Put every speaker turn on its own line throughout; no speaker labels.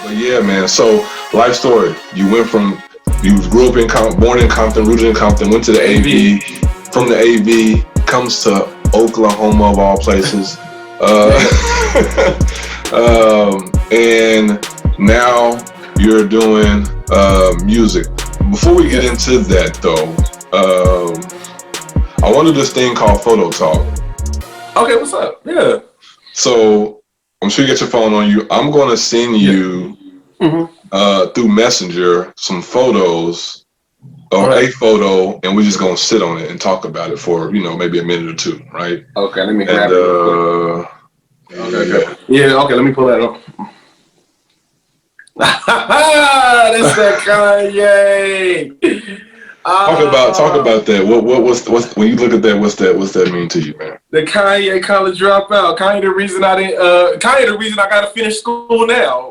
But yeah, man. So life story. You grew up in born in Compton, rooted in Compton, went to the AV. From the AV, comes to Oklahoma of all places, and now you're doing music. Before we get into that, though, I want to do this thing called Photo Talk.
Okay, what's up? Yeah.
So I'm sure you get your phone on you. I'm going to send you through Messenger some photos. Or a photo, and we're just gonna sit on it and talk about it for maybe a minute or two, right?
Okay, let me grab it real quick. Okay, let me pull that up. That's that Kanye.
Talk about that. What's when you look at that? What's that mean to you, man?
The Kanye college dropout. Kanye the reason I gotta finish school now.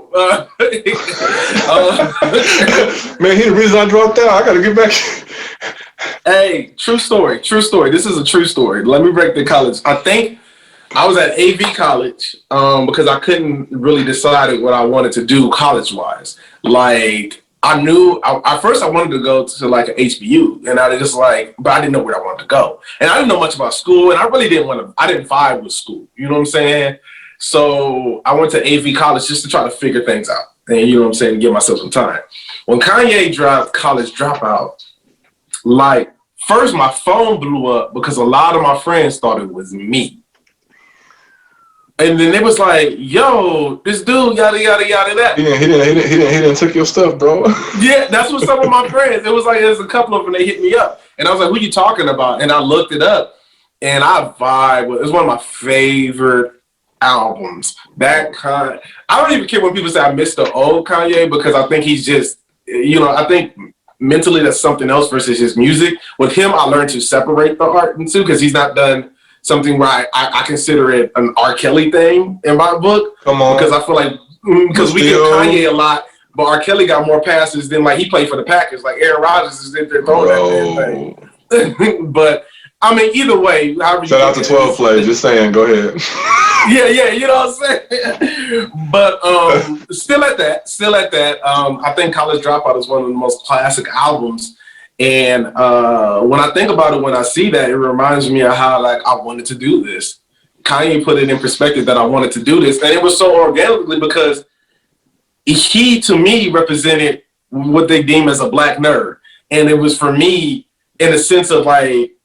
Man, he the reason I dropped out. I gotta get back.
Hey, true story. This is a true story. Let me break the college. I think I was at AV college because I couldn't really decide what I wanted to do college-wise. Like, I knew at first I wanted to go to like an HBU, and I just but I didn't know where I wanted to go, and I didn't know much about school, and I really didn't I didn't vibe with school. You know what I'm saying? So I went to AV college just to try to figure things out, and you know what I'm saying, give myself some time. When Kanye dropped College Dropout, like first my phone blew up because a lot of my friends thought it was me. And then it was like, yo, this dude, yada, yada, yada, that.
He didn't take your stuff, bro.
Yeah, that's what some of my friends, it was like, there's a couple of them, they hit me up. And I was like, who you talking about? And I looked it up, and I vibe with, it's one of my favorite albums. I don't even care when people say I miss the old Kanye, because I think he's just, I think mentally that's something else versus his music. With him, I learned to separate the art in two, because he's not done something where I consider it an R. Kelly thing in my book.
Come on.
Because I feel like, because we give Kanye a lot, but R. Kelly got more passes than he played for the Packers. Like Aaron Rodgers is in there throwing that damn thing. But I mean, either way,
shout out to 12 Play. Just saying, go ahead.
Yeah, you know what I'm saying. But still at that, I think College Dropout is one of the most classic albums. And when I think about it, when I see that, it reminds me of how I wanted to do this. Kanye put it in perspective that I wanted to do this, and it was so organically because he, to me, represented what they deem as a black nerd, and it was for me in a sense of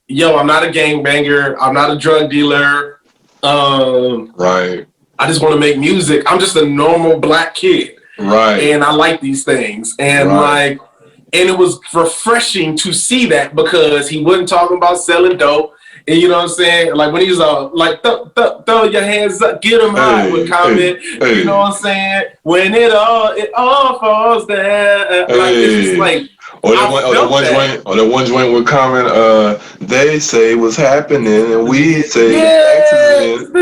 yo, I'm not a gangbanger, I'm not a drug dealer,
right?
I just want to make music. I'm just a normal black kid,
right?
And I like these things, and and it was refreshing to see that because he wasn't talking about selling dope. And you know what I'm saying? Like when he was throw your hands up, get them high with comment. You know what I'm saying? When it all falls down. It's just
or the one joint with comment, they say what's happening and we say accident.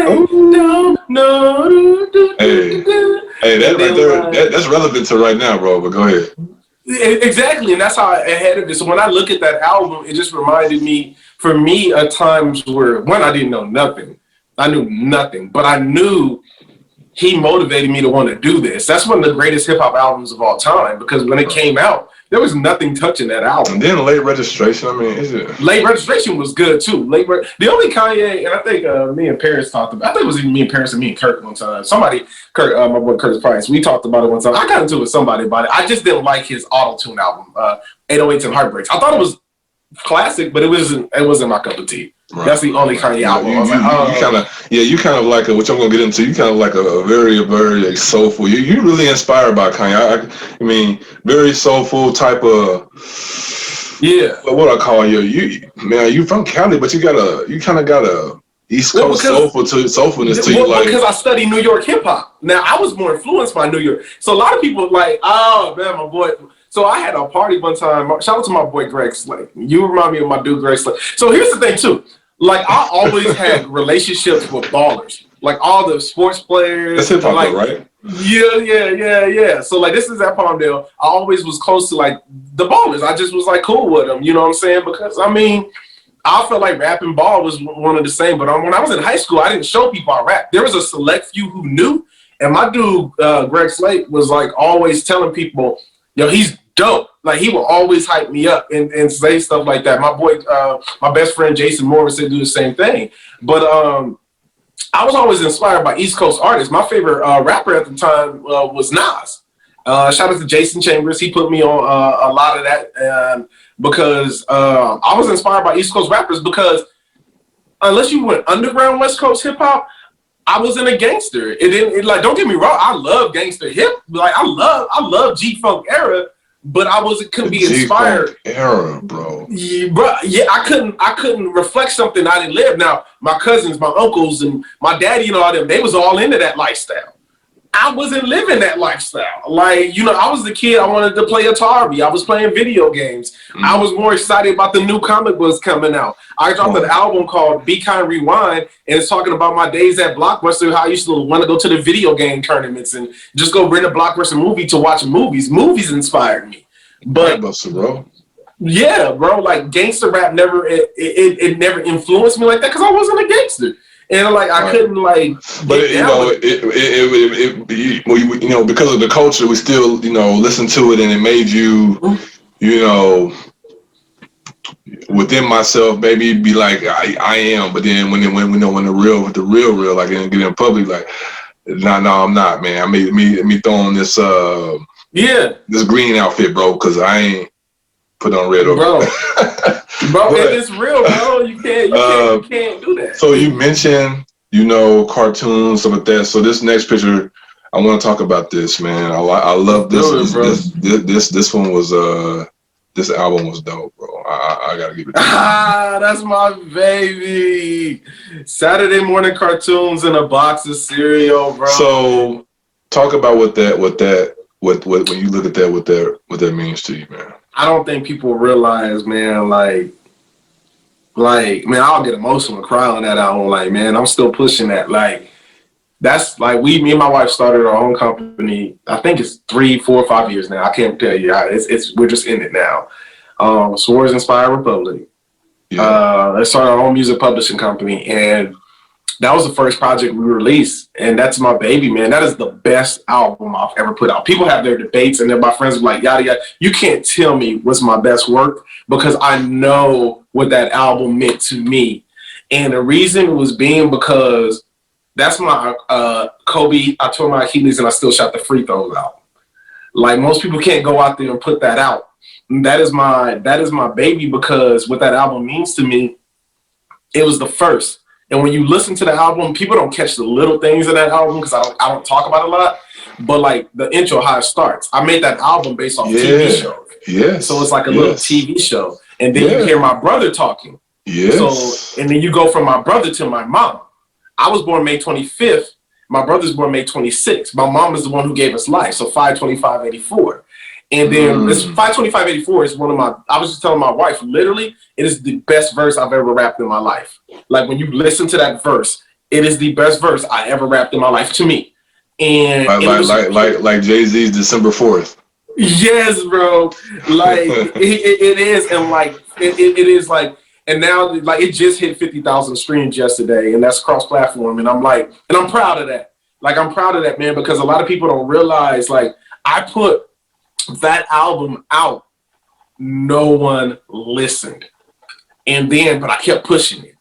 Hey, that right there, that's relevant to right now, bro, but go ahead.
Exactly, and that's how I headed it. So when I look at that album, it just reminded me, for me, at times where, one, I didn't know nothing. I knew nothing, but I knew he motivated me to want to do this. That's one of the greatest hip-hop albums of all time, because when it came out, there was nothing touching that album.
And then Late Registration, I mean, is it?
Late Registration was good, too. The only Kanye, and I think me and Paris talked about, I think it was even me and Paris and me and Kurt one time. Kurt, my boy Curtis Price, we talked about it one time. I got into it with somebody about it. I just didn't like his auto-tune album, 808s and Heartbreaks. I thought it was classic, but it wasn't my cup of tea. Right. That's the only Kanye album.
You kind of like which I'm gonna get into. You kind of like a very, very soulful. You really inspired by Kanye. I mean, very soulful type of.
Yeah.
What I call you? You from Cali, but you kind of got a East Coast soulfulness to you.
Because I study New York hip hop. Now I was more influenced by New York. So a lot of people oh man, my boy. So I had a party one time. Shout out to my boy Greg Slay. You remind me of my dude Greg Slay. So here's the thing too. I always had relationships with ballers. All the sports players.
That's hip hop, right?
Yeah. So this is at Palmdale. I always was close to the ballers. I just was cool with them. You know what I'm saying? Because I mean, I felt like rap and ball was one of the same. But when I was in high school, I didn't show people I rap. There was a select few who knew. And my dude, Greg Slate, was like always telling people, yo, he's dope. Like he will always hype me up and say stuff like that. My boy, my best friend Jason Morris said do the same thing. But I was always inspired by East Coast artists. My favorite rapper at the time was Nas. Shout out to Jason Chambers. He put me on a lot of that because I was inspired by East Coast rappers because unless you went underground West Coast hip hop, I wasn't a gangster. It didn't like. Don't get me wrong. I love gangster hip. Like I love G Funk era, but couldn't be inspired.
G-Funk era, bro.
Yeah, bro. Yeah, I couldn't reflect something I didn't live. Now my cousins, my uncles, and my daddy and all them, they was all into that lifestyle. I wasn't living that lifestyle. Like, I was the kid, I wanted to play Atari. I was playing video games. I was more excited about the new comic books coming out. I dropped an album called Be Kind Rewind, and it's talking about my days at Blockbuster, how I used to want to go to the video game tournaments and just go rent a Blockbuster movie to watch movies. Movies inspired me. But
bro.
Yeah, bro, like gangster rap never influenced me like that because I wasn't a gangster. And like I couldn't like,
but because of the culture, we still listen to it, and it made you, within myself, maybe be like I am. But then when the real, like get in public, like no, I'm not, man. I made me throw on this this green outfit, bro, because I ain't put on red over.
Bro, but, it's real, bro. You can't do that.
So you mentioned, cartoons, stuff like that. So this next picture, I want to talk about this, man. I love this. This one was this album was dope, bro. I gotta give it to you.
That's my baby. Saturday morning cartoons in a box of cereal, bro.
So talk about what when you look at that, what that means to you, man.
I don't think people realize, man, like, man, I'll get emotional and cry on that album. Like, man, I'm still pushing that. Like, that's like me and my wife started our own company. I think it's 3, 4, 5 years now. I can't tell you. We're just in it now. Suarez Inspired Republic. Yeah. Let's start our own music publishing company, and that was the first project we released, and that's my baby, man. That is the best album I've ever put out. People have their debates, and then my friends are like, yada, yada. You can't tell me what's my best work because I know what that album meant to me. And the reason was being because that's my Kobe, I tore my Achilles and I still shot the free throws out. Like most people can't go out there and put that out. And that is my baby because what that album means to me, it was the first. And when you listen to the album, people don't catch the little things in that album because I don't talk about it a lot. But like the intro, how it starts. I made that album based off TV show.
Yeah.
So it's like a little TV show. And then you hear my brother talking.
Yes.
So and then you go from my brother to my mom. I was born May 25th. My brother's born May 26th. My mom is the one who gave us life. So 5/25/84. And then this 5/25/84 is one of my, I was just telling my wife, literally, it is the best verse I've ever rapped in my life. Like when you listen to that verse, it is the best verse I ever rapped in my life to me. And
like Jay-Z's December 4th.
Yes, bro. Like it is. And like, it is like, and now like it just hit 50,000 streams yesterday, and that's cross-platform. And I'm like, and I'm proud of that. Like I'm proud of that, man, because a lot of people don't realize, like I put that album out, no one listened. And then, but I kept pushing it.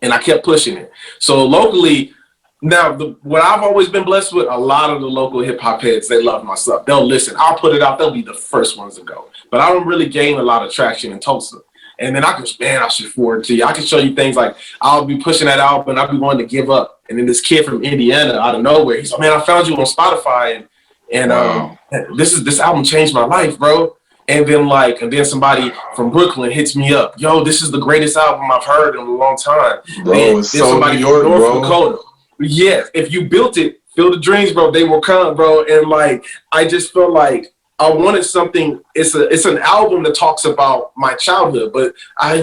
And I kept pushing it. So locally, now what I've always been blessed with, a lot of the local hip hop heads, they love my stuff. They'll listen. I'll put it out. They'll be the first ones to go. But I don't really gain a lot of traction in Tulsa. And then I should forward to you. I can show you things like I'll be pushing that album and I'll be wanting to give up. And then this kid from Indiana out of nowhere, he's like, man, I found you on Spotify and wow. This album changed my life, bro. And then somebody from Brooklyn hits me up. Yo, this is the greatest album I've heard in a long time.
Bro, it's so New York,
North
bro.
Dakota. Yes, if you built it, fill the dreams, bro, they will come, bro. And like, I just felt like I wanted something. It's an album that talks about my childhood, but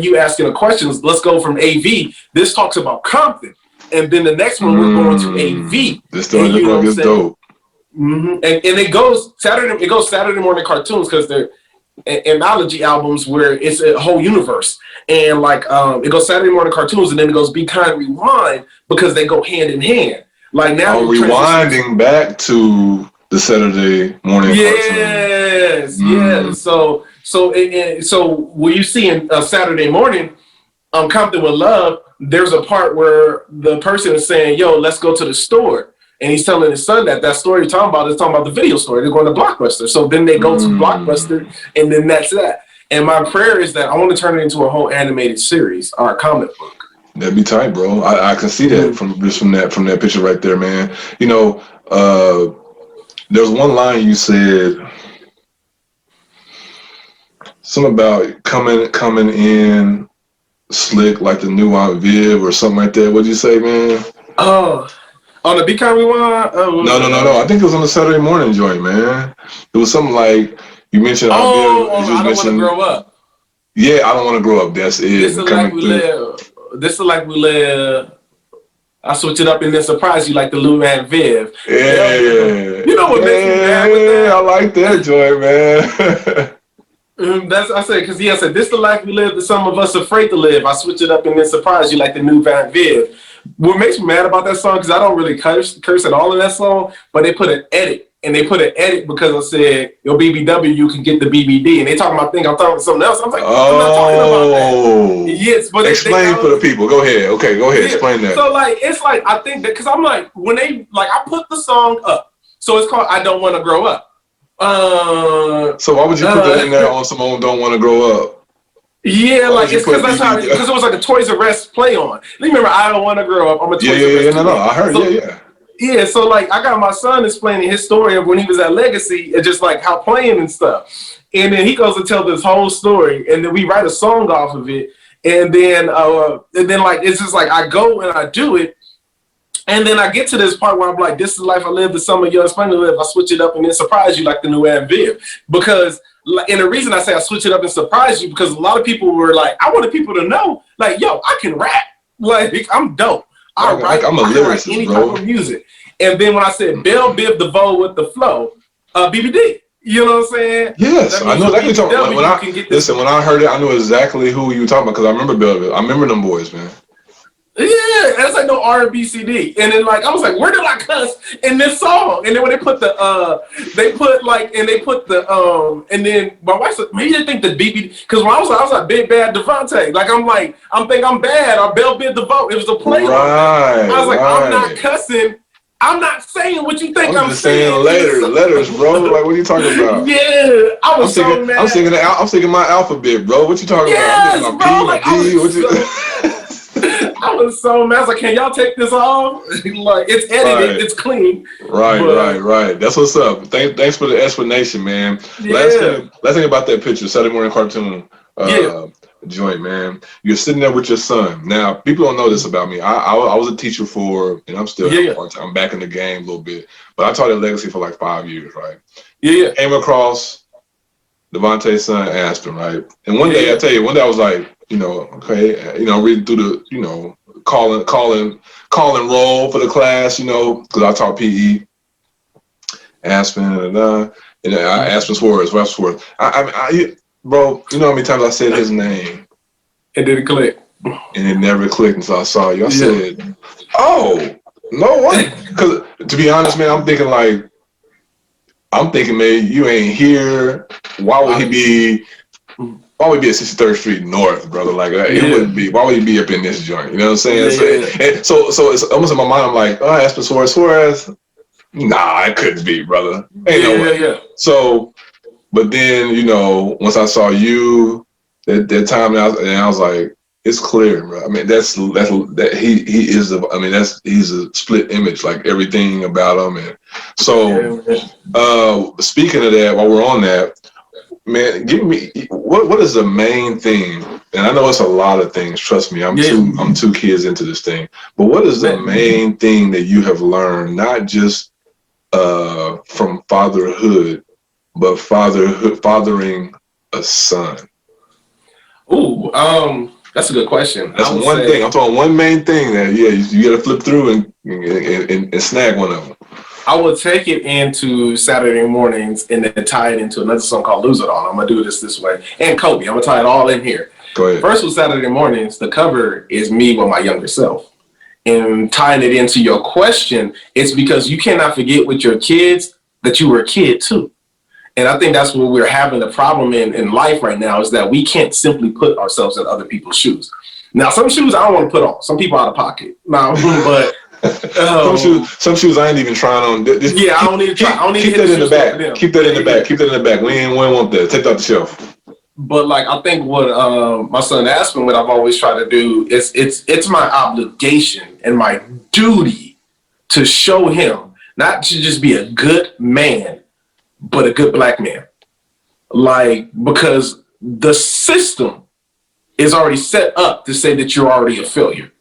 you asking the questions. Let's go from AV. This talks about Compton, and then the next one we're going to AV.
This story is dope.
Mm-hmm. And it goes Saturday morning cartoons because they're anthology albums where it's a whole universe. And like it goes Saturday morning cartoons and then it goes Be Kind Rewind because they go hand in hand. Like now,
rewinding back to the Saturday morning cartoon.
Yes. So when you see in Saturday morning, Compton with Love, there's a part where the person is saying, "Yo, let's go to the store." And he's telling his son that story you're talking about is talking about the video store. They're going to Blockbuster. So then they go to Blockbuster, and then that's that. And my prayer is that I want to turn it into a whole animated series or a comic book.
That'd be tight, bro. I can see that from that picture right there, man. You know, there's one line you said, something about coming in slick like the new Aunt Viv or something like that. What'd you say, man?
Oh. On the Be Kind Rewind?
No. I think it was on the Saturday morning joint, man. It was something like you mentioned.
I don't want to grow up.
Yeah, I don't want to grow up. That's it.
This is like we live. This is like we live. I switch it up and then surprise you like the Lou and Viv.
Yeah.
You know what makes me mad with that?
I like that joint, man.
I said, because I said, this the life we live that some of us afraid to live. I switch it up and then surprise you like the new Van Viv. What makes me mad about that song, because I don't really curse at all in that song, but they put an edit. And they put an edit because I said, yo, BBW, you can get the BBD. And they talking about, I'm talking about something else. I'm like, I'm not talking about that. Yes, but
explain for the people. Go ahead. Okay, go ahead. Yeah. Explain that.
So, it's I think that, because I'm like, when they, I put the song up. So it's called I Don't Want to Grow Up.
So why would you put that in there on someone Don't Want to Grow Up?
Yeah, it's because that's how, because it was like a Toys R Us play on. Remember, I Don't Want to Grow Up. I'm a Toys R Us.
No, I heard,
so, yeah, so I got my son explaining his story of when he was at Legacy and just how playing and stuff. And then he goes to tell this whole story, and then we write a song off of it. And then it's just I go and I do it. And then I get to this part where I'm like, this is the life I live, the summer you're explaining to live. I switch it up and then surprise you like the new Aunt Viv. Because, and the reason I say I switch it up and surprise you, because a lot of people were I wanted people to know, yo, I can rap. I'm dope. I'm a lyricist, any type of music. And then when I said Bell Biv DeVoe with the flow, BBD. You know what I'm saying?
Yes, I know exactly what you're talking about. When I heard it, I knew exactly who you were talking about because I remember Bell Biv. I remember them boys, man.
Yeah, that's no R&B CD. And then I was like, where did I cuss in this song? And then when they put and then my wife said, maybe they think the BB, because when I was like Big Bad DaVonte. I'm thinking I'm bad or Bell Biv DeVoe. It was a play on that. I was like, I'm not cussing. I'm not saying what you think I'm saying.
Letters, bro. What are you talking about?
Yeah, I was so mad.
I'm singing my alphabet, bro. What you talking about? I'm
bro. I was so mad. I was like, can y'all take this off? It's edited. Right. It's clean.
Right. That's what's up. Thanks for the explanation, man. Yeah. Last thing about that picture, Saturday morning cartoon joint, man. You're sitting there with your son. Now, people don't know this about me. I was a teacher and I'm still part-time. I'm back in the game a little bit. But I taught at Legacy for 5 years, right? Yeah. Came across DaVonte's son, Aspen, right? And one day, I tell you, I was like, reading through the, call and roll for the class, because I taught PE. Aspen, and Aspen Suarez, bro, you know how many times I said his name?
It didn't click.
And it never clicked until I saw you. I said, oh, no one. Because to be honest, man, I'm thinking, man, you ain't here. Why would he be at 63rd Street North, brother? It wouldn't be. Why would he be up in this joint? You know what I'm saying? And so it's almost in my mind, I'm like, oh, Aspen Suarez. Nah, it couldn't be, brother. Ain't no way. Yeah. So, but then, once I saw you that time, and I was like, it's clear, bro. I mean, he's a split image, everything about him. And so, speaking of that, while we're on that, man, give me what is the main thing? And I know it's a lot of things. Trust me, I'm 2 kids into this thing. But what is the main thing that you have learned, not just from fatherhood, but fathering a son?
Ooh, that's a good question.
That's one thing. I'm talking one main thing that you got to flip through and snag one of them.
I will take it into Saturday mornings and then tie it into another song called Lose It All. I'm going to do this way. And Kobe, I'm going to tie it all in here.
Go ahead.
First with Saturday mornings, the cover is me with my younger self. and tying it into your question, it's because you cannot forget with your kids that you were a kid too. And I think that's what we're having a problem in life right now, is that we can't simply put ourselves in other people's shoes. Now, some shoes I don't want to put on. Some people out of pocket. No, but
some shoes I ain't even trying on.
I don't need to try. I don't need
keep
to
that in the back. Keep that in the back. Keep that in the back. We ain't want that. Take that off the shelf.
But like, I think what my son Aspen, what I've always tried to do is it's my obligation and my duty to show him not to just be a good man, but a good black man. Like, because the system is already set up to say that you're already a failure.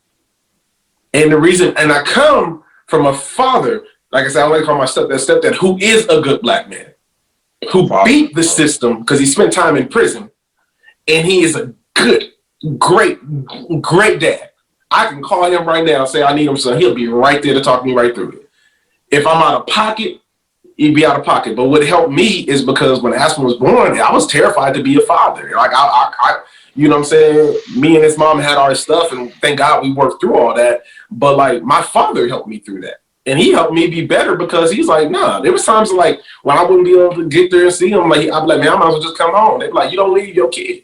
And the reason, and I come from a father, like I said, I like to call my stepdad, who is a good black man, who beat the system because he spent time in prison, and he is a good, great dad. I can call him right now and say I need him, so he'll be right there to talk me right through it. If I'm out of pocket, he'd be out of pocket. But what helped me is because when Aspen was born, I was terrified to be a father. Like I you know what I'm saying? Me and his mom had our stuff, and thank God we worked through all that. But like, my father helped me through that. And he helped me be better because he's like, nah, there was times like when I wouldn't be able to get there and see him, like, I'd be like, man, I might as well just come home. They'd be like, you don't leave your kid.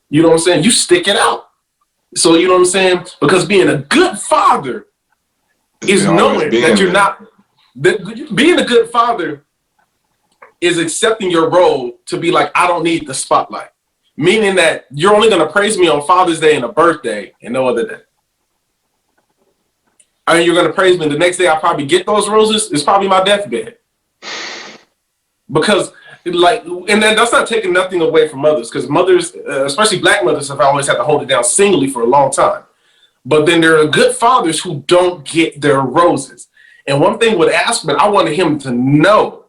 You know what I'm saying? You stick it out. So, you know what I'm saying? Because being a good father is knowing that you're not, being a good father is accepting your role to be like, I don't need the spotlight. Meaning that you're only going to praise me on Father's Day and a birthday and no other day. I mean, you're going to praise me. The next day I probably get those roses. It's probably my deathbed. Because, like, and then that's not taking nothing away from mothers, because mothers, especially black mothers, have always had to hold it down singly for a long time. But then there are good fathers who don't get their roses. And one thing with Aspen, I wanted him to know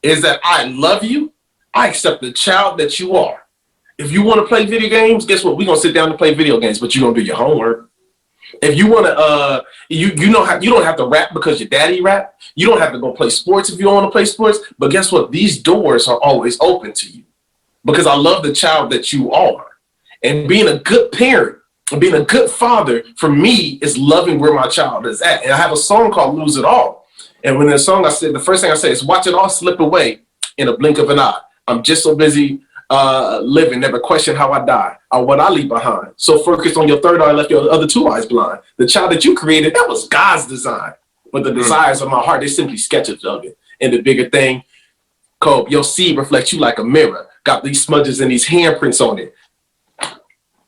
is that I love you. I accept the child that you are. If you want to play video games, guess what? We're going to sit down and play video games, but you're going to do your homework. If you want to, you don't have to rap because your daddy rap. You don't have to go play sports if you don't want to play sports. But guess what? These doors are always open to you because I love the child that you are. And being a good parent, being a good father, for me, is loving where my child is at. And I have a song called Lose It All. And when the song, I said, the first thing I say is watch it all slip away in a blink of an eye. I'm just so busy living, never question how I die or what I leave behind. So focused on your third eye, left your other two eyes blind. The child that you created, that was God's design. But the desires of my heart, they simply sketches of it. And the bigger thing, Kobe, your seed reflects you like a mirror. Got these smudges and these handprints on it.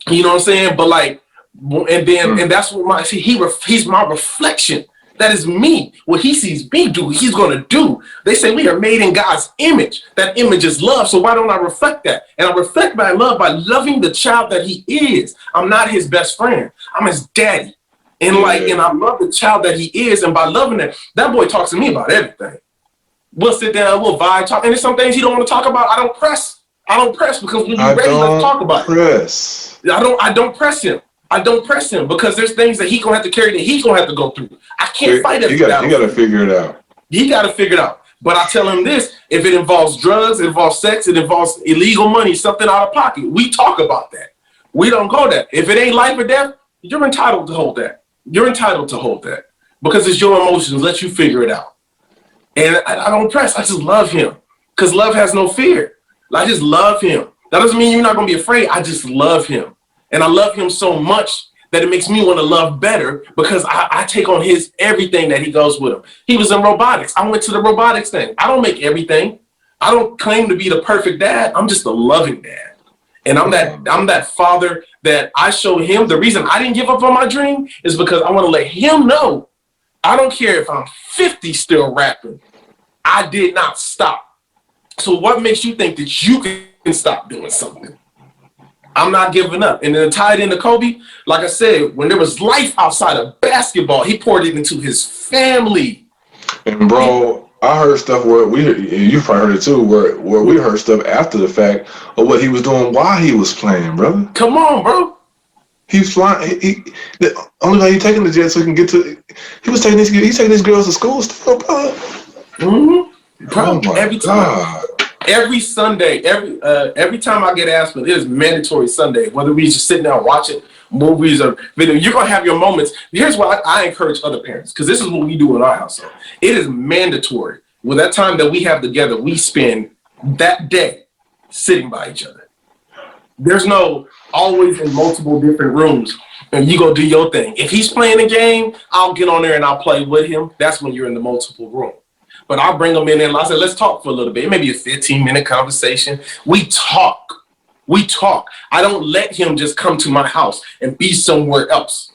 You know what I'm saying? But like, and then, and that's what he's my reflection. That is me. What he sees me do, he's going to do. They say we are made in God's image. That image is love. So why don't I reflect that? And I reflect my love by loving the child that he is. I'm not his best friend. I'm his daddy. And and I love the child that he is. And by loving that boy talks to me about everything. We'll sit down, we'll vibe, talk. And there's some things he don't want to talk about. I don't press because when you're ready, let's talk about it. I don't press him. I don't press him because there's things that he's going to have to carry that he's going to have to go through. I can't fight it. You got to figure it out. He got to figure it out. But I tell him this, if it involves drugs, it involves sex, it involves illegal money, something out of pocket, we talk about that. We don't go there. If it ain't life or death, you're entitled to hold that. You're entitled to hold that because it's your emotions. Let you figure it out. And I don't press. I just love him because love has no fear. I just love him. That doesn't mean you're not going to be afraid. I just love him. And I love him so much that it makes me want to love better because I take on his everything that he goes with him. He was in robotics. I went to the robotics thing. I don't make everything. I don't claim to be the perfect dad. I'm just a loving dad. And I'm that father that I show him. The reason I didn't give up on my dream is because I want to let him know I don't care if I'm 50 still rapping. I did not stop. So what makes you think that you can stop doing something? I'm not giving up. And then tied into Kobe, like I said, when there was life outside of basketball, he poured it into his family.
And bro, I heard stuff where you probably heard it too, where we heard stuff after the fact of what he was doing while he was playing, brother.
Come on, bro.
He's flying. The only way he's taking the jet so he can get to. He's taking these girls to school still, brother.
Mm-hmm. Bro,
oh
every time. Every Sunday, every time I get Aspen, it is mandatory Sunday. Whether we just sitting there watching movies or video. You're going to have your moments. Here's what I encourage other parents, because this is what we do in our household. It is mandatory. With that time that we have together, we spend that day sitting by each other. There's no always in multiple different rooms and you go do your thing. If he's playing a game, I'll get on there and I'll play with him. That's when you're in the multiple room. But I'll bring them in and I said, let's talk for a little bit. It may be a 15-minute conversation. We talk. I don't let him just come to my house and be somewhere else.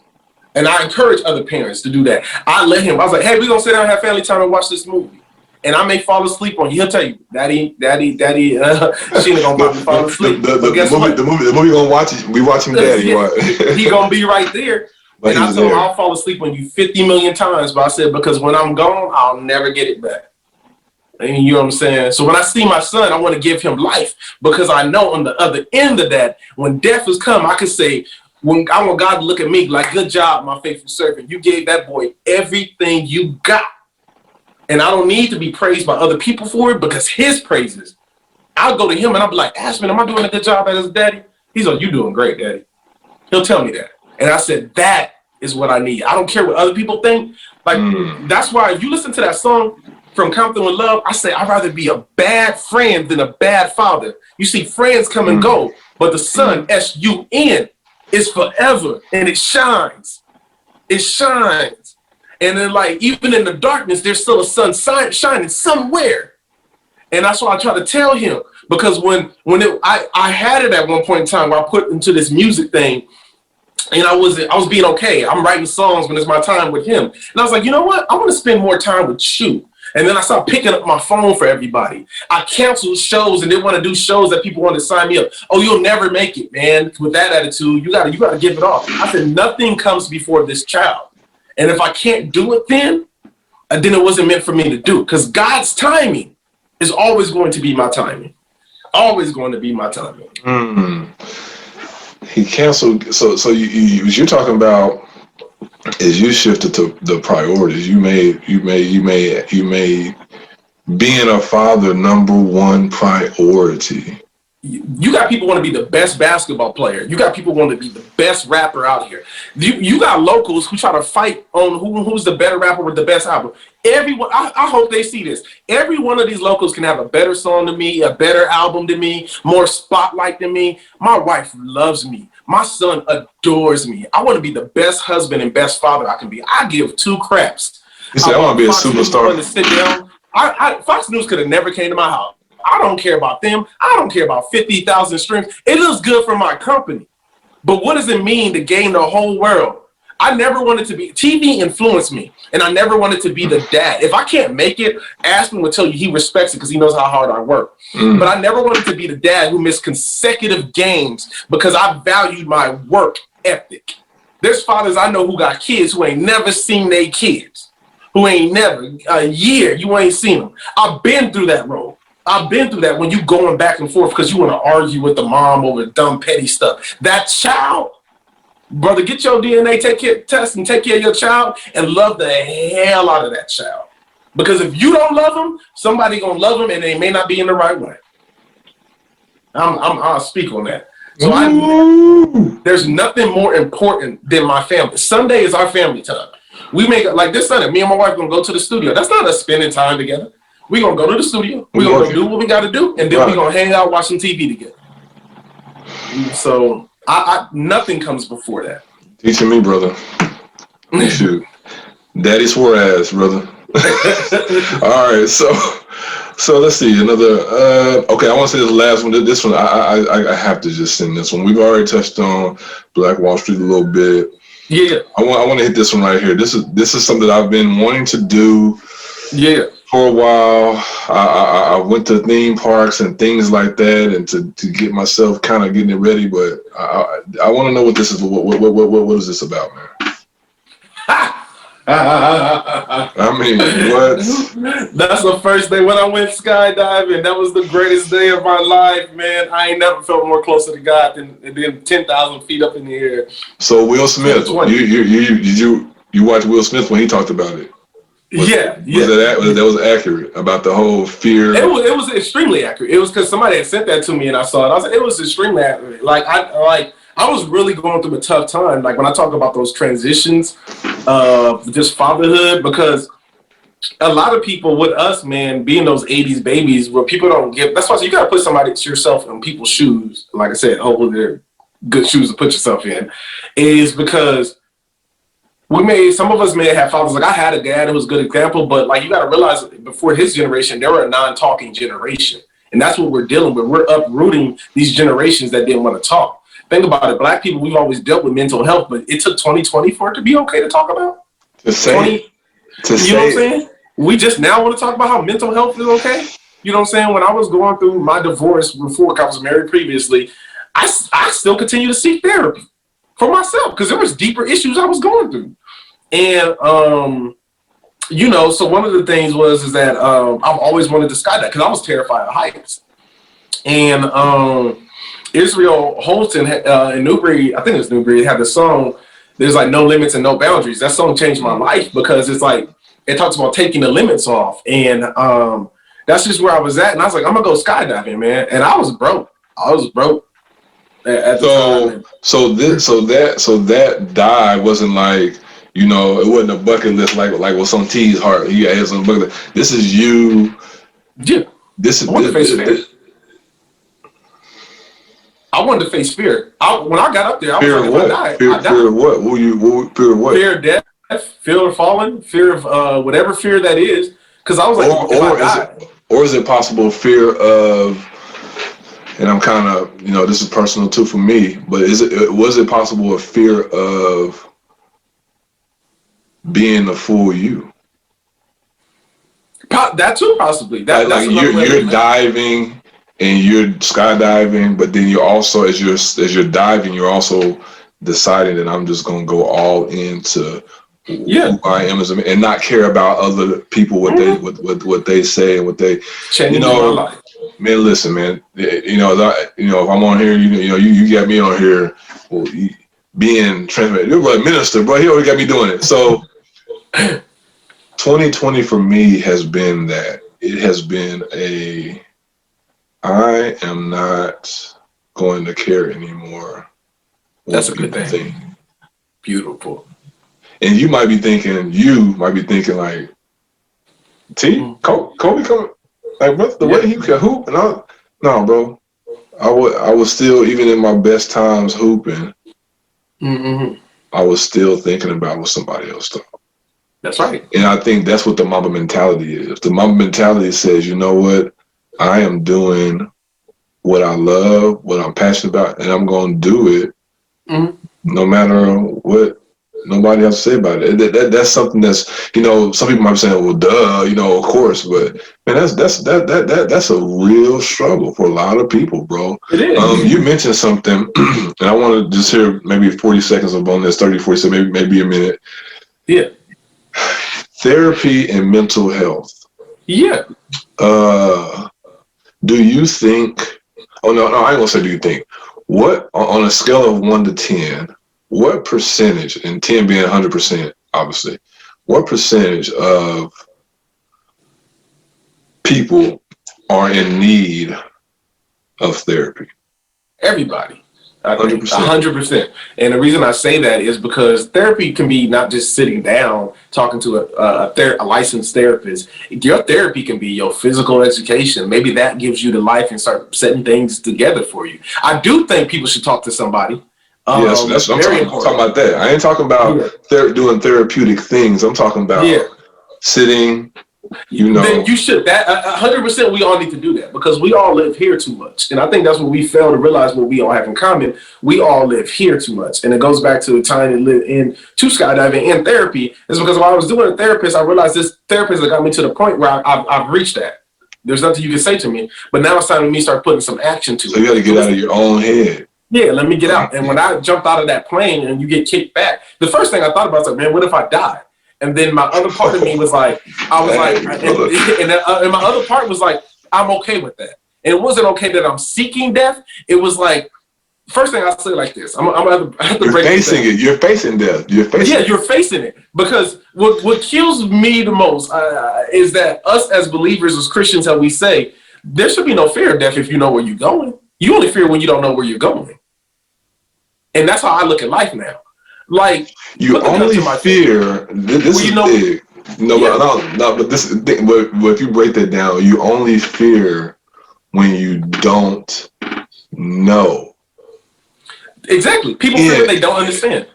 And I encourage other parents to do that. I was like, hey, we're going to sit down and have family time and watch this movie. And I may fall asleep on you. He'll tell you, Daddy, she ain't gonna fall asleep.
The movie gonna watch it. We watching Daddy.
He gonna be right there. And I told him I'll fall asleep on you 50 million times. But I said, because when I'm gone, I'll never get it back. And you know what I'm saying? So when I see my son, I want to give him life, because I know on the other end of that, when death has come, I can say, I want God to look at me like, good job, my faithful servant. You gave that boy everything you got. And I don't need to be praised by other people for it, because his praises, I'll go to him and I'll be like, Ashman, am I doing a good job as his daddy? He's like, you doing great, Daddy. He'll tell me that. And I said, that is what I need. I don't care what other people think. Like, that's why you listen to that song from Compton with Love, I say, I'd rather be a bad friend than a bad father. You see, friends come and go, but the sun, S-U-N, is forever, and it shines. It shines. And then, like, even in the darkness, there's still a sun shining somewhere. And that's what I try to tell him. Because I had it at one point in time where I put into this music thing, and I was being okay. I'm writing songs when it's my time with him. And I was like, you know what? I want to spend more time with you. And then I started picking up my phone for everybody. I canceled shows and didn't want to do shows that people wanted to sign me up. Oh, you'll never make it, man. With that attitude, you gotta give it off. I said, nothing comes before this child. And if I can't do it then it wasn't meant for me to do. Because God's timing is always going to be my timing. Always going to be my timing.
He canceled. So you're talking about is you shifted to the priorities. You made being a father number one priority.
You got people want to be the best basketball player. You got people want to be the best rapper out here. You got locals who try to fight on who's the better rapper with the best album. Everyone, I hope they see this. Every one of these locals can have a better song than me, a better album than me, more spotlight than me. My wife loves me. My son adores me. I want to be the best husband and best father I can be. I give two craps.
You say I want to be a superstar.
To sit down. Fox News could have never came to my house. I don't care about them. I don't care about 50,000 streams. It looks good for my company. But what does it mean to gain the whole world? I never wanted to be, TV influenced me, and I never wanted to be the dad. If I can't make it, Aspen will tell you he respects it because he knows how hard I work. But I never wanted to be the dad who missed consecutive games because I valued my work ethic. There's fathers I know who got kids who ain't never seen their kids, who ain't never, a year, you ain't seen them. I've been through that role. I've been through that when you going back and forth because you want to argue with the mom over dumb petty stuff. That child, brother, get your DNA test and take care of your child and love the hell out of that child. Because if you don't love them, somebody gonna love them and they may not be in the right way. I'll speak on that. So there's nothing more important than my family. Sunday is our family time. We make it like this Sunday. Me and my wife gonna go to the studio. That's not us spending time together. We're going to go to the studio. We're going to do what we got to do. And then we're going to hang out, watch some TV together. So nothing comes before that.
Teaching me, brother. Shoot. Daddy Suarez, brother. All right. So let's see. Another. Okay. I want to say this last one. This one, I have to just send this one. We've already touched on Black Wall Street a little bit.
Yeah.
I want to hit this one right here. This is something that I've been wanting to do.
Yeah.
For a while, I went to theme parks and things like that, and to get myself kind of getting it ready. But I want to know what this is. What is this about, man? I mean, what?
That's the first day when I went skydiving. That was the greatest day of my life, man. I ain't never felt more closer to God than 10,000 feet up in the air.
So Will Smith, you watched Will Smith when he talked about it?
Yeah.
That was accurate about the whole fear.
It was extremely accurate. It was because somebody had sent that to me and I saw it. I was like, it was extremely accurate. I was really going through a tough time. Like when I talk about those transitions, just fatherhood, because a lot of people with us, man, being those 80s babies where people don't give, that's why you got to put somebody yourself in people's shoes. Like I said, hopefully they're good shoes to put yourself in, is because some of us may have fathers. Like I had a dad who was a good example, but like you got to realize before his generation, they were a non-talking generation. And that's what we're dealing with. We're uprooting these generations that didn't want to talk. Think about it. Black people, we've always dealt with mental health, but it took 2020 for it to be okay to talk about.
To say it.
You know what I'm saying? We just now want to talk about how mental health is okay. You know what I'm saying? When I was going through my divorce before I was married previously, I still continue to seek therapy for myself because there was deeper issues I was going through. And, you know, so one of the things is that I've always wanted to skydive because I was terrified of heights. And Israel Holton in Newbury, I think it was Newbury, had the song, there's like no limits and no boundaries. That song changed my life because it's like, it talks about taking the limits off. And that's just where I was at. And I was like, I'm going to go skydiving, man. And I was broke. At the time.
So that dive wasn't like, you know, it wasn't a bucket list like what's on T's heart. He has on bucket list. This is you.
Yeah. I wanted to face fear. When I got up there, I was like, if I die, I die.
Fear of what? Fear of what?
Fear of death, fear of falling, fear of whatever fear that is. Because I was like,
or is it possible fear of, and I'm kind of, you know, this is personal too for me, but was it possible a fear of being the full you?
That too, possibly.
Like you're diving and you're skydiving, but then you're also as you're diving, you're also deciding that I'm just gonna go all into who I am as a man and not care about other people what they say and what they
changing my life.
Man, listen, man. You know, if I'm on here, you got me on here. Well, being transmitted, you're a minister, bro. He already got me doing it. So, 2020 for me has been that. It has been I am not going to care anymore.
That's a good thing. Beautiful.
And you might be thinking like, Kobe coming. Like, bro, the way he could hoop, and no, bro. I was still, even in my best times hooping, I was still thinking about what somebody else thought.
That's right.
And I think that's what the Mamba mentality is. The Mamba mentality says, you know what? I am doing what I love, what I'm passionate about, and I'm going to do it no matter what nobody has to say about it. That's something that's, you know, some people might be saying, well, duh, you know, of course, but man, that's a real struggle for a lot of people, bro.
It is.
You mentioned something, and I want to just hear maybe 40 seconds on this, 30, 40 seconds, maybe a minute.
Yeah.
Therapy and mental health.
Yeah.
Do you think? Oh no, I ain't gonna say. Do you think? What on a scale of 1 to 10? What percentage, and 10 being 100%, obviously, what percentage of people are in need of therapy?
Everybody.
100%.
100%. And the reason I say that is because therapy can be not just sitting down talking to a licensed therapist. Your therapy can be your physical education. Maybe that gives you the life and start setting things together for you. I do think people should talk to somebody.
Yes, that's what I'm talking about. That I ain't talking about doing therapeutic things. I'm talking about sitting. You know,
then you should. That 100%. We all need to do that because we all live here too much, and I think that's what we fail to realize. What we all have in common, we all live here too much, and it goes back to the time to live in to skydiving and therapy. Is because while I was doing a therapist, I realized this therapist that got me to the point where I've reached that. There's nothing you can say to me, but now it's time for me to start putting some action to it.
So you got to get out of your own head.
Yeah, let me get out. And when I jumped out of that plane and you get kicked back, the first thing I thought about was like, man, what if I die? And then my other part of me was like, and my other part was like, I'm okay with that. And it wasn't okay that I'm seeking death. It was like, first thing I'll say like this. I'm gonna have to break
facing it. You're facing death. You're
facing it. Because what kills me the most is that us as believers, as Christians, how we say, there should be no fear of death if you know where you're going. You only fear when you don't know where you're going. And that's how I look at life now. Like,
you only fear, this is big. No, but this is big. But if you break that down, you only fear when you don't know.
Exactly. People fear what they don't understand.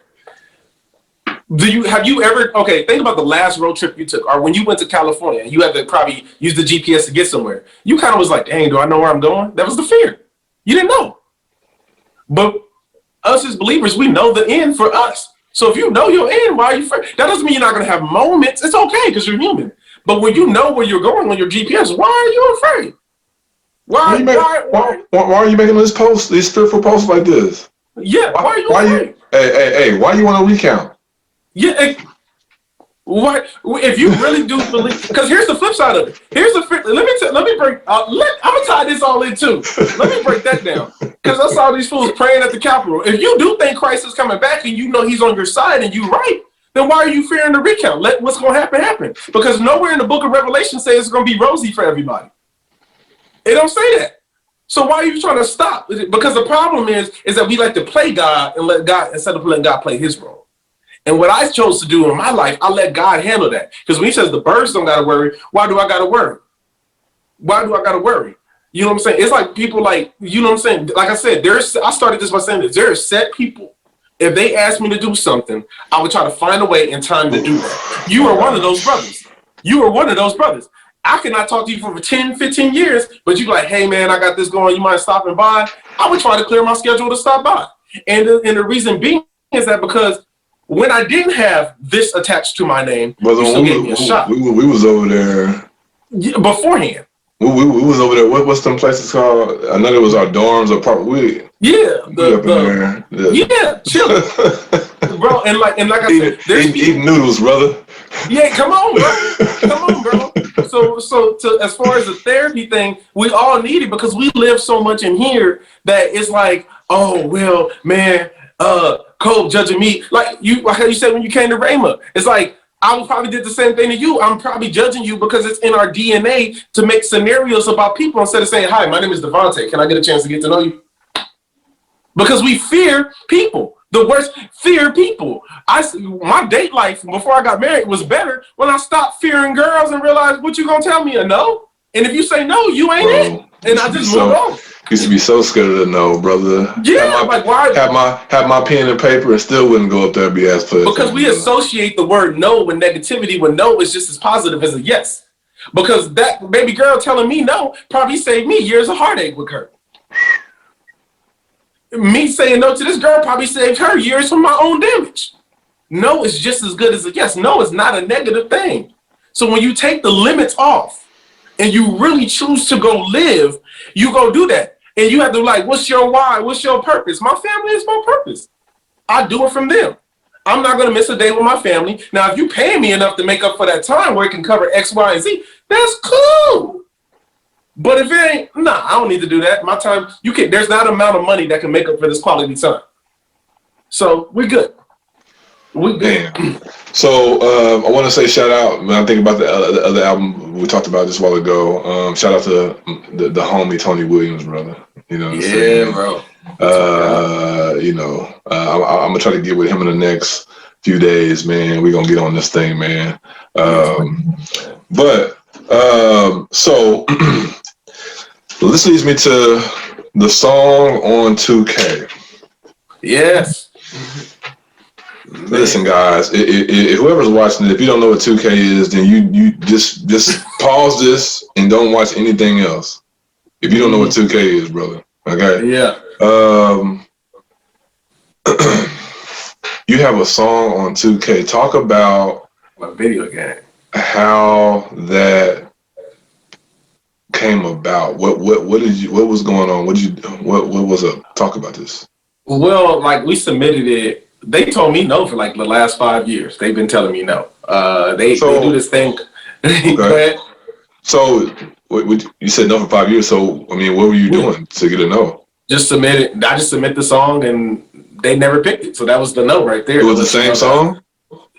Have you ever, think about the last road trip you took, or when you went to California, you had to probably use the GPS to get somewhere. You kind of was like, dang, do I know where I'm going? That was the fear. You didn't know. But us as believers, we know the end for us. So if you know your end, why are you afraid? That doesn't mean you're not going to have moments. It's okay because you're human. But when you know where you're going on your GPS, why are you afraid? Why
are you making this post, these fearful posts like this?
Yeah, why are you afraid?
Hey, why you want to recount?
Yeah, what if you really do believe? Because here's the flip side of it. Let me break. I'm gonna tie this all in too. Let me break that down. Because I saw these fools praying at the Capitol. If you do think Christ is coming back and you know He's on your side and you're right, then why are you fearing the recount? Let what's gonna happen. Because nowhere in the Book of Revelation says it's gonna be rosy for everybody. It don't say that. So why are you trying to stop? Because the problem is that we like to play God and let God instead of letting God play His role. And what I chose to do in my life, I let God handle that. Because when He says the birds don't got to worry, why do I got to worry? Why do I got to worry? You know what I'm saying? It's like people like, you know what I'm saying? Like I said, I started this by saying this. There are set people, if they ask me to do something, I would try to find a way and time to do that. You are one of those brothers. You are one of those brothers. I cannot talk to you for 10, 15 years, but you like, hey, man, I got this going. You mind stopping by? I would try to clear my schedule to stop by. And the reason being is that because when I didn't have this attached to my name, you still gave me a shot.
We was over there.
Yeah, beforehand.
We was over there. What's them places called? I know it was our dorms or part.
Chill, bro. And like I said,
eating noodles, brother.
Yeah, come on, bro. So as far as the therapy thing, we all need it because we live so much in here that it's like, oh well, man, Cole judging me like how you said when you came to Rhema. It's like I probably did the same thing to you. I'm probably judging you because it's in our DNA to make scenarios about people instead of saying, hi, my name is DaVonte. Can I get a chance to get to know you? Because we fear people. The worst, fear people. My date life before I got married was better when I stopped fearing girls and realized what you gonna tell me a no. And if you say no, you ain't it. And I just moved on.
Used to be so scared of the no, brother.
Yeah, why?
Have my pen and paper and still wouldn't go up there and be asked for it.
Because we associate the word no with negativity when no is just as positive as a yes. Because that baby girl telling me no probably saved me years of heartache with her. Me saying no to this girl probably saved her years from my own damage. No is just as good as a yes. No is not a negative thing. So when you take the limits off and you really choose to go live, you go do that. And you have to like, what's your why? What's your purpose? My family is my purpose. I do it from them. I'm not going to miss a day with my family. Now, if you pay me enough to make up for that time where it can cover X, Y, and Z, that's cool. But if it ain't, I don't need to do that. My time, there's not an amount of money that can make up for this quality time. So we're good. We good.
Damn. So I want to say shout out. When I think about the other album we talked about just a while ago, shout out to the homie Tony Williams, brother. You know what I'm saying?
Bro.
I'm gonna try to get with him in the next few days, man. We're gonna get on this thing, man. So this leads me to the song on 2K.
Yes.
Listen, guys, if whoever's watching it, if you don't know what 2K is, then you just pause this and don't watch anything else. If you don't know what 2K is, brother. Okay?
Yeah.
You have a song on 2K. Talk about
my video game.
How that came about. What was going on? What was up? Talk about this. Well,
like we submitted it. They told me no for like the last 5 years. They've been telling me no. They do this thing.
Okay. So you said no for 5 years. So I mean, what were you doing to get a no?
Just submit it. I just submit the song, and they never picked it. So that was the no right there.
It was the same song.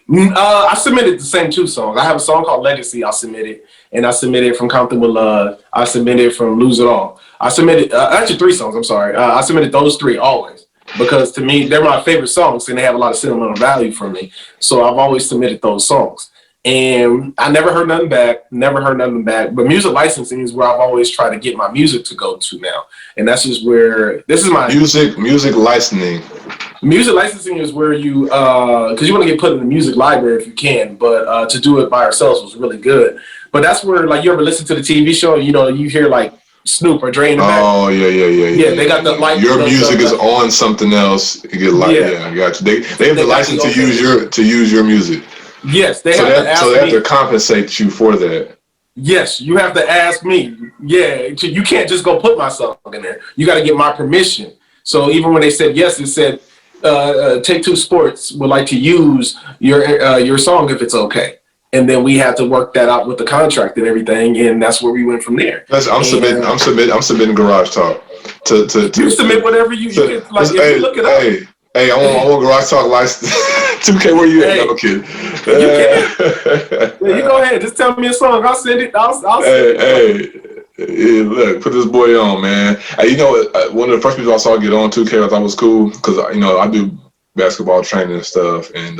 I submitted the same 2 songs. I have a song called Legacy. I submitted, and I submitted from Compton with Love. I submitted from Lose It All. I submitted actually 3 songs. I'm sorry. I submitted those 3 always. because to me, they're my favorite songs and they have a lot of sentimental value for me. So I've always submitted those songs. And I never heard nothing back, But music licensing is where I've always tried to get my music to go to now. And that's just where, this is my...
Music licensing.
Music licensing is where you, because you want to get put in the music library if you can, but to do it by ourselves was really good. But that's where, like, you ever listen to the TV show, you know, you hear, like, Snoop or Dre in the back.
Oh, yeah.
Yeah, they got the like.
Your music is on something else. You get I got you. They have the license to use your music.
Yes, they have
to compensate you for that.
Yes, you have to ask me. Yeah, you can't just go put my song in there. You got to get my permission. So even when they said yes, it said Take Two Sports would like to use your song if it's okay. And then we had to work that out with the contract and everything, and that's where we went from there.
I'm submitting Garage Talk to
you submit whatever you can. Like, if you look it up.
Hey, I want Garage Talk license. 2K, where you at? I'm kidding.
You go ahead. Just tell me a song. I'll send it. I'll send it.
Hey, look, put this boy on, man. You know, one of the first people I saw get on 2K I thought was cool because, you know, I do basketball training and stuff. And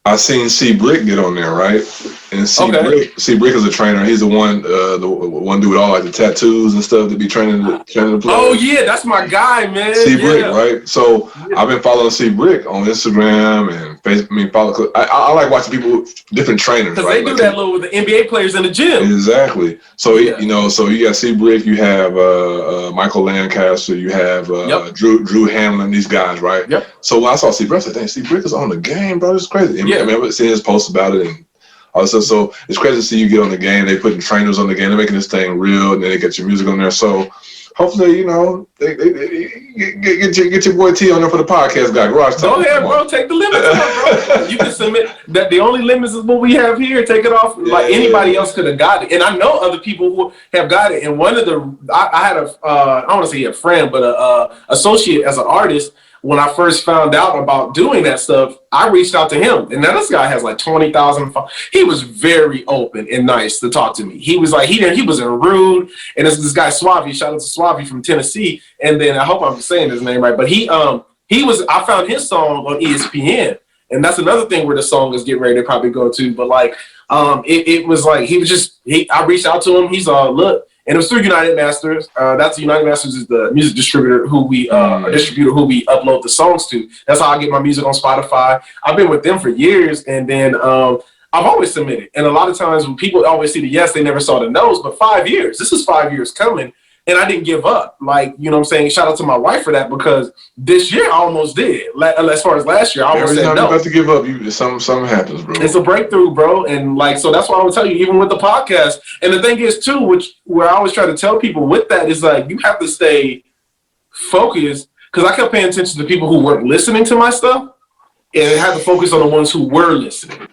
I seen C Brick get on there, right? And C Brick is a trainer. He's the one dude with all like the tattoos and stuff to be training the players.
Oh yeah, that's my guy, man.
C Brick, right? So I've been following C Brick on Instagram and Facebook. I like watching people, different trainers,
because
right?
they do that little with the NBA players in the gym.
Exactly. So you know, so you got C Brick, you have Michael Lancaster, you have Drew Hamlin, these guys, right?
Yep.
So when I saw C Brick, I said, "Dang, C Brick is on the game, bro. This is crazy." And I remember seeing his post about it and all this stuff. So it's crazy to see you get on the game. They putting trainers on the game. They're making this thing real, and then they get your music on there. So hopefully, you know, they get your boy T on there for the podcast guy. Garage Talk.
Go ahead, bro. Take the limits off, bro. You can submit that. The only limits is what we have here. Take it off. Like anybody else could have got it, and I know other people who have got it. And one of the, I had a, I don't want to say a friend, but a associate as an artist. When I first found out about doing that stuff, I reached out to him. And now this guy has like 20,000. He was very open and nice to talk to me. He was like, he wasn't rude. And this guy Suave, shout out to Suave from Tennessee. And then I hope I'm saying his name right, but I found his song on ESPN. And that's another thing where the song is getting ready to probably go to. But like, it was like, I reached out to him. He's look. And it was through United Masters. That's United Masters is the music distributor who we upload the songs to. That's how I get my music on Spotify. I've been with them for years, and then I've always submitted. And a lot of times when people always see the yes, they never saw the no's. But 5 years, this is 5 years coming, and I didn't give up. Like, you know what I'm saying? Shout out to my wife for that, because this year I almost did. As far as last year, I almost said no.
Every time you about to give up, something happens, bro.
It's a breakthrough, bro. And like, so that's why I would tell you, even with the podcast. And the thing is too, where I always try to tell people with that is like, you have to stay focused, because I kept paying attention to people who weren't listening to my stuff, and I had to focus on the ones who were listening.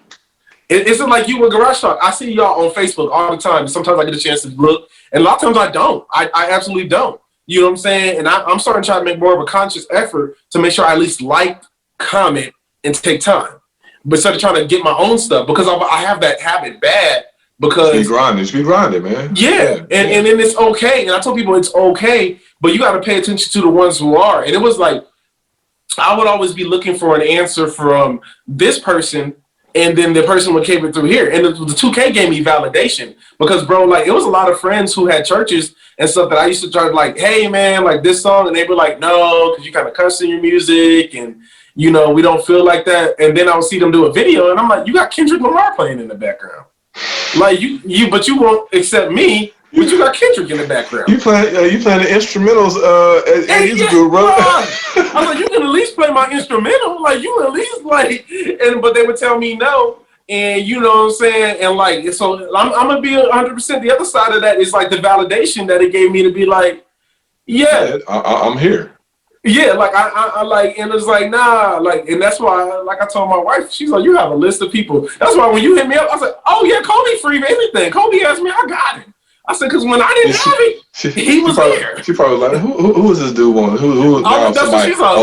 It isn't like you with Garage Talk. I see y'all on Facebook all the time. Sometimes I get a chance to look, and a lot of times I don't. I absolutely don't. You know what I'm saying? And I'm starting to try to make more of a conscious effort to make sure I at least like, comment, and take time. But instead of trying to get my own stuff, because I have that habit bad. Because
you be grinding, man.
Yeah, and then it's okay. And I told people it's okay, but you got to pay attention to the ones who are. And it was like, I would always be looking for an answer from this person, and then the person would came it through here. And the 2K gave me validation, because, bro, like, it was a lot of friends who had churches and stuff that I used to try to, like, hey, man, like this song. And they were like, no, because you kind of cuss in your music. And, you know, we don't feel like that. And then I would see them do a video, and I'm like, you got Kendrick Lamar playing in the background. Like, but you won't accept me, but you got Kendrick in the background.
You playing the instrumentals as you do, bro.
I was like, you can at least play my instrumental. Like, you at least like, but they would tell me no. And you know what I'm saying? And like, so I'm gonna be 100%. The other side of that is like the validation that it gave me to be like, yeah,
I'm here.
Yeah, like I like, and it's like, nah, like, and that's why, like I told my wife, she's like, you have a list of people. That's why when you hit me up, I was like, oh yeah, Kobe free anything. Kobe asked me, I got it. I said, because when I didn't have it, he was there.
She probably was like, who is this dude want? Who
that's what she's like.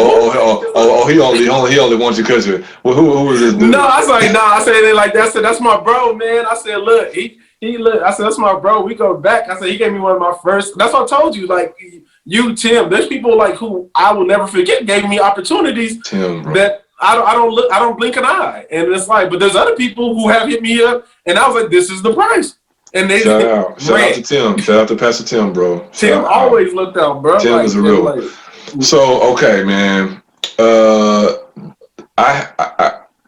He only wants you because you. Well, who is this dude?
No, I was like, nah. I said it like that. I said, that's my bro, man. I said, look, he look. I said, that's my bro. We go back. I said, he gave me one of my first. That's what I told you. Like, Tim. There's people like who I will never forget gave me opportunities
Tim, bro.
that I don't blink an eye. And it's like, but there's other people who have hit me up, and I was like, this is the price. And they
shout out to Tim. Shout out to Pastor Tim, bro.
Tim always looked out, bro.
Tim is a real. Like, so okay, man.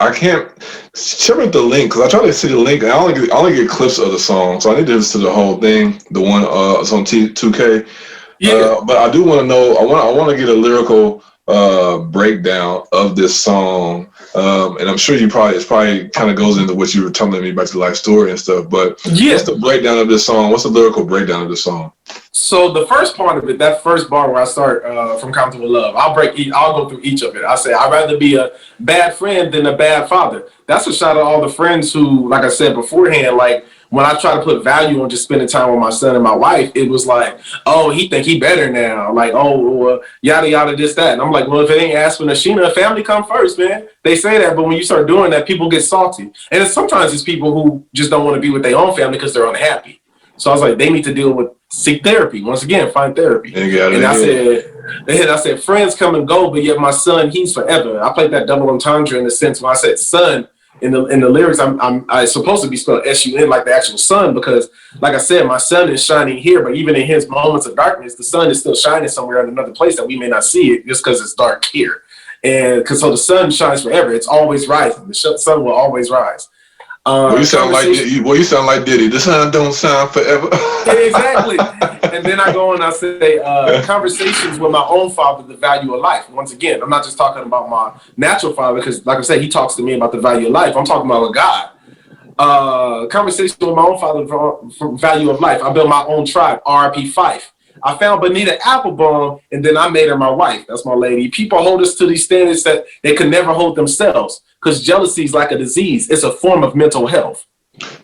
I can't share with the link because I try to see the link and I only get clips of the song, so I need to listen to the whole thing. The one it's on 2K. Yeah. But I do want to know. I want to get a lyrical breakdown of this song, and I'm sure it's probably kind of goes into what you were telling me about your life story and stuff. But what's the breakdown of this song? What's the lyrical breakdown of this song?
So the first part of it, that first bar where I start from Comfortable Love, I'll go through each of it. I say, I'd rather be a bad friend than a bad father. That's a shout out to all the friends who, like I said beforehand, like when I try to put value on just spending time with my son and my wife, it was like, oh, he think he better now. Like, oh, yada, yada, this, that. And I'm like, well, if it ain't Aspen or Sheena, family come first, man. They say that, but when you start doing that, people get salty. And sometimes it's people who just don't want to be with their own family because they're unhappy. So I was like, they need to seek therapy. Once again, find therapy. And I said, friends come and go, but yet my son, he's forever. I played that double entendre in the sense when I said son in the lyrics, I'm supposed to be spelled S-U-N like the actual sun because, like I said, my sun is shining here, but even in his moments of darkness, the sun is still shining somewhere in another place that we may not see it just because it's dark here. And so the sun shines forever. It's always rising. The sun will always rise.
You sound like Diddy. The sun don't shine forever.
Yeah, exactly. And then I go and I say conversations with my own father, the value of life. Once again, I'm not just talking about my natural father because, like I said, he talks to me about the value of life. I'm talking about a God. Conversation with my own father from value of life. I built my own tribe, RP Fife. I found Bonita Applebaum, and then I made her my wife. That's my lady. People hold us to these standards that they could never hold themselves because jealousy is like a disease. It's a form of mental health.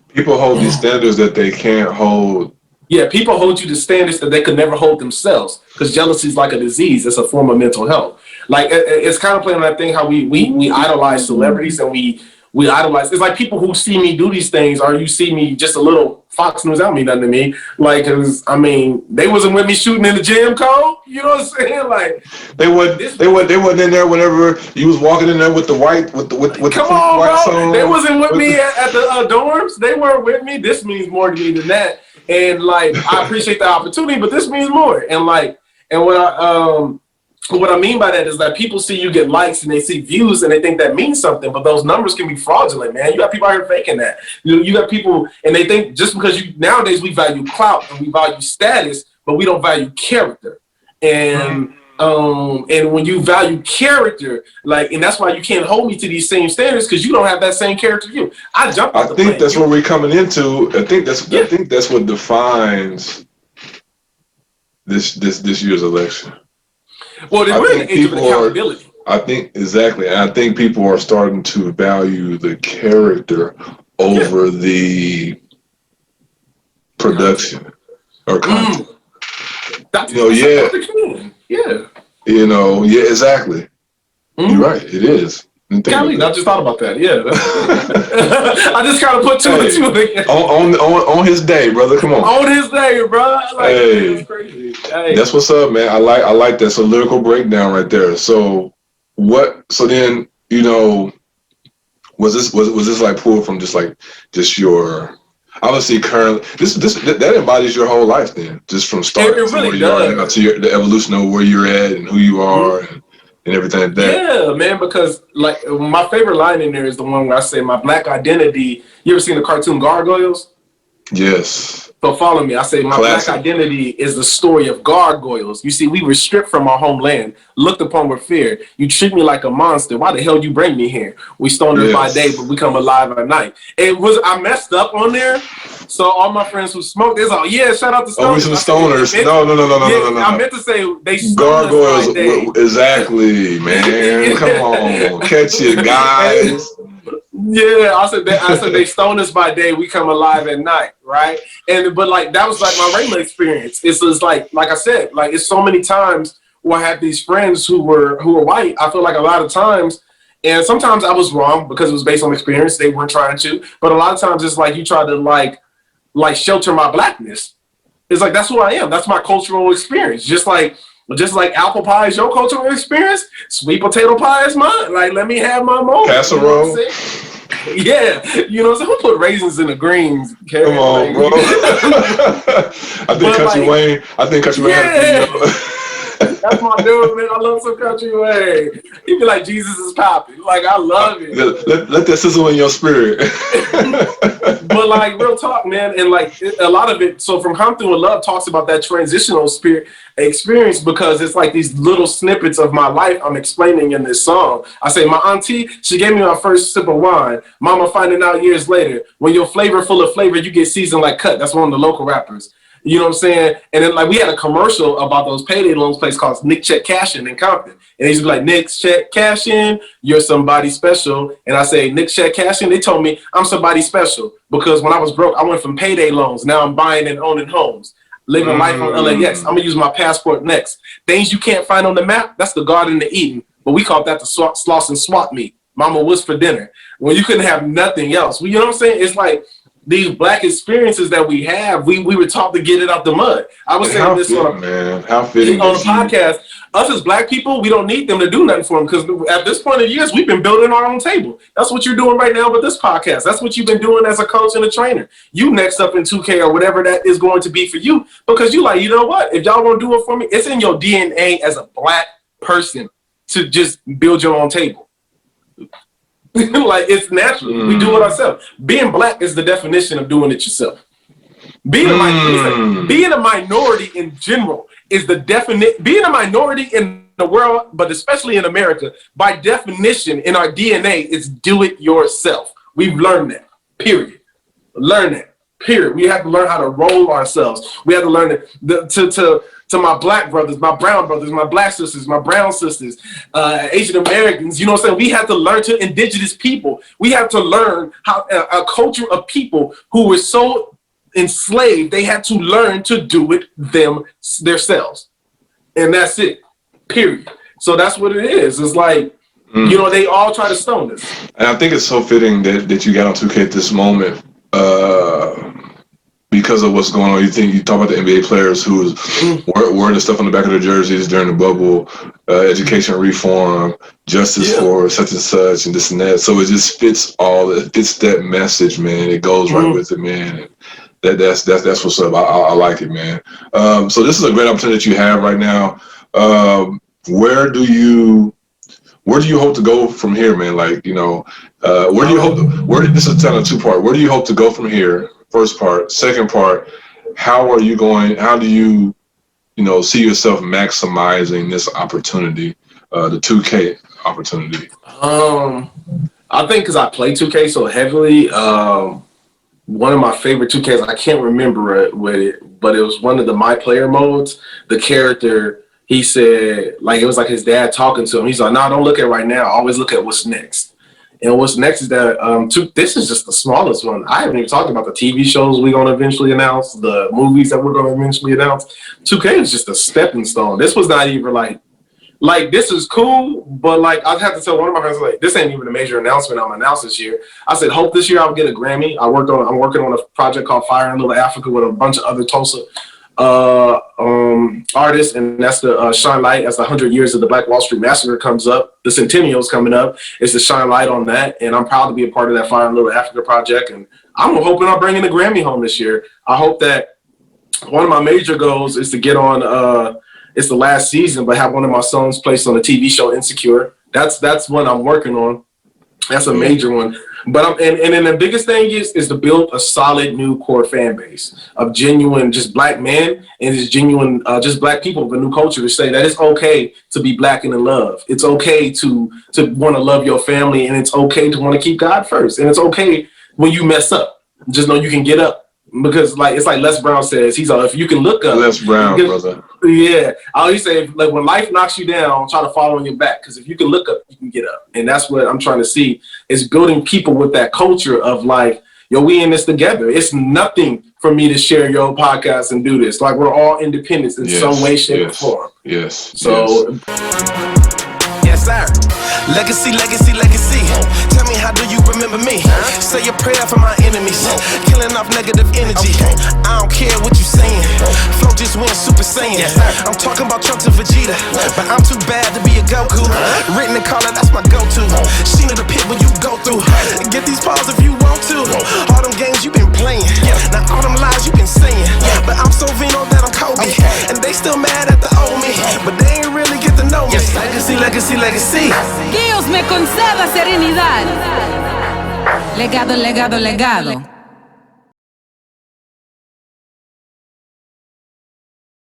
People hold these standards that they can't hold.
Yeah, people hold you to standards that they could never hold themselves because jealousy is like a disease. It's a form of mental health. Like, it's kind of playing on that thing how we idolize celebrities and we idolize. It's like people who see me do these things or you see me just a little Fox News, that don't mean nothing to me. Like, cause I mean, they wasn't with me shooting in the gym, Cole. You know what I'm saying? Like,
they wasn't in there whenever you was walking in there with the white with
come
the
on,
white
bro.
song.
They wasn't with me at the dorms. They weren't with me. This means more to me than that. And like, I appreciate the opportunity, but this means more. And like, and what I mean by that is that people see you get likes and they see views and they think that means something, but those numbers can be fraudulent, man. You got people out here faking that. You got people, and they think just because nowadays we value clout and we value status, but we don't value character. And when you value character, like, and that's why you can't hold me to these same standards because you don't have that same character. I jumped off the plane.
I think that's where we're coming into. I think that's what defines this year's election.
Well, we're in the age of accountability.
I think exactly. And I think people are starting to value the character over the production or content. Exactly. You're right. It is.
Cali, I just thought about that. Yeah, I just kind of put two and two again.
On his day, brother. Come on.
On his day, bro. Like, it's crazy. Hey.
That's what's up, man. I like that. So lyrical breakdown right there. So what? So then was this like pulled from just your obviously current this that embodies your whole life then just from starting to where you are now to the evolution of where you're at and who you are. And everything like that.
Yeah, man, because like my favorite line in there is the one where I say my black identity. You ever seen the cartoon Gargoyles?
Yes.
So follow me. I say my black identity is the story of gargoyles. You see, we were stripped from our homeland, looked upon with fear. You treat me like a monster. Why the hell you bring me here? We stoners by day, but we come alive at night. I messed up on there. So all my friends who smoke, they're like, yeah, shout out to stoners.
Oh, we some stoners. No.
I meant to say they
gargoyles. Exactly, man. Come on, catch it, guys.
Yeah, I said they stone us by day, we come alive at night, right? But like that was like my regular experience. It's just like I said, like it's so many times where I had these friends who were white. I feel like a lot of times, and sometimes I was wrong because it was based on experience. They weren't trying to, but a lot of times it's like you try to like shelter my blackness. It's like, that's who I am. That's my cultural experience. Just like apple pie is your cultural experience, sweet potato pie is mine. Like, let me have my moment.
Casserole.
You know what I'm saying? Yeah, you know, so who put raisins in the greens? Okay?
Come on, bro. I think Country Wayne. I think Country Wayne had a video.
That's my dude, man. I love some Country Wayne. He be like, Jesus is popping. Like, I love it.
Let that sizzle in your spirit.
But like, real talk, man, and like a lot of it. So from Come Through with Love talks about that transitional experience, because it's like these little snippets of my life I'm explaining in this song. I say, my auntie, she gave me my first sip of wine. Mama finding out years later, when you're full of flavor, you get seasoned like cut. That's one of the local rappers. You know what I'm saying? And then like we had a commercial about those payday loans place called Nick Check Cashin' in Compton. And he's like, Nick Check Cashin', you're somebody special. And I say, Nick Check Cashin', they told me I'm somebody special because when I was broke, I went from payday loans. Now I'm buying and owning homes. Living life on LAX. I'm gonna use my passport next. Things you can't find on the map, that's the Garden of Eden. But we called that the Slauson swap meet. Mama was for dinner. When you couldn't have nothing else. You know what I'm saying? It's like these black experiences that we have, we were taught to get it out the mud. I was saying this on the podcast. Us as black people, we don't need them to do nothing for them because at this point of years, we've been building our own table. That's what you're doing right now with this podcast. That's what you've been doing as a coach and a trainer. You next up in 2K or whatever that is going to be for you, because you like, you know what? If y'all won't do it for me, it's in your DNA as a black person to just build your own table. Like, it's natural. We do it ourselves. Being black is the definition of doing it yourself. Being a minority in general is the definition. Being a minority in the world, but especially in America, by definition, in our DNA, is do it yourself. We've learned that. Period. Learn that. Period. We have to learn how to roll ourselves. We have to learn to my black brothers, my brown brothers, my black sisters, my brown sisters, Asian Americans. You know what I'm saying? We have to learn to indigenous people. We have to learn how a culture of people who were so enslaved, they had to learn to do it themselves. And that's it. Period. So that's what it is. It's like, you know, they all try to stone us.
And I think it's so fitting that you got on 2K at this moment. Because of what's going on, you talk about the NBA players who wearing the stuff on the back of their jerseys during the bubble, education reform, justice for such and such, and this and that. So it just fits that message, man. It goes right with it, man. And that's what's up. I like it, man. So this is a great opportunity that you have right now. Where do you hope to go from here, man? Like, you know, this is kind of two-part. Where do you hope to go from here? First part. Second part, how do you see yourself maximizing this opportunity, the 2K opportunity?
I think because I play 2K so heavily, one of my favorite 2Ks, I can't remember it, but it was one of the My Player modes. The character, he said, like, it was like his dad talking to him. He's like, no, don't look at right now. Always look at what's next. And what's next is that this is just the smallest one. I haven't even talked about the TV shows we're going to eventually announce, the movies that we're going to eventually announce. 2K is just a stepping stone. This was not even like this is cool, but like I have to tell one of my friends, like, this ain't even a major announcement I'm announcing this year. I said, hope this year I'll get a Grammy. I'm working on a project called Fire in Little Africa with a bunch of other Tulsa artists, and that's the shine light as the 100 years of the Black Wall Street Massacre comes up. The centennial's coming up. It's to shine light on that, and I'm proud to be a part of that Fire in Little Africa project. And I'm hoping I'm bringing the Grammy home this year. I hope that one of my major goals is to get on. It's the last season, but have one of my songs placed on the TV show Insecure. That's one I'm working on. That's a major one. But and then the biggest thing is to build a solid new core fan base of genuine just black men and just genuine just black people of a new culture to say that it's okay to be black and in love. It's okay to want to love your family, and it's okay to want to keep God first. And it's okay when you mess up. Just know you can get up. Because like it's like Les Brown says, he's like, if you can look up.
Les Brown, brother.
Yeah, I always say, like, when life knocks you down, try to fall on your back. Because if you can look up, you can get up. And that's what I'm trying to see, is building people with that culture of like, yo, we in this together. It's nothing for me to share your podcast and do this. Like, we're all independents in some way, shape, or form.
Yes.
So.
Yes, sir. Legacy. Tell me how do you remember me? Say a prayer for my enemies, killing off negative energy. I don't care what you saying, flow just went Super Saiyan. I'm talking about Trunks and Vegeta, but I'm too bad to be a Goku. Written in color, that's my go-to. She know the pit when you go through. Get these paws if you want to. All them games you been playing, now all them lies you been saying. But I'm so Vino that I'm Kobe, and they still mad at the old me, but they ain't really get to know me. Legacy, legacy, legacy.
Dios me conceda serenidad. Legado, legado, legado.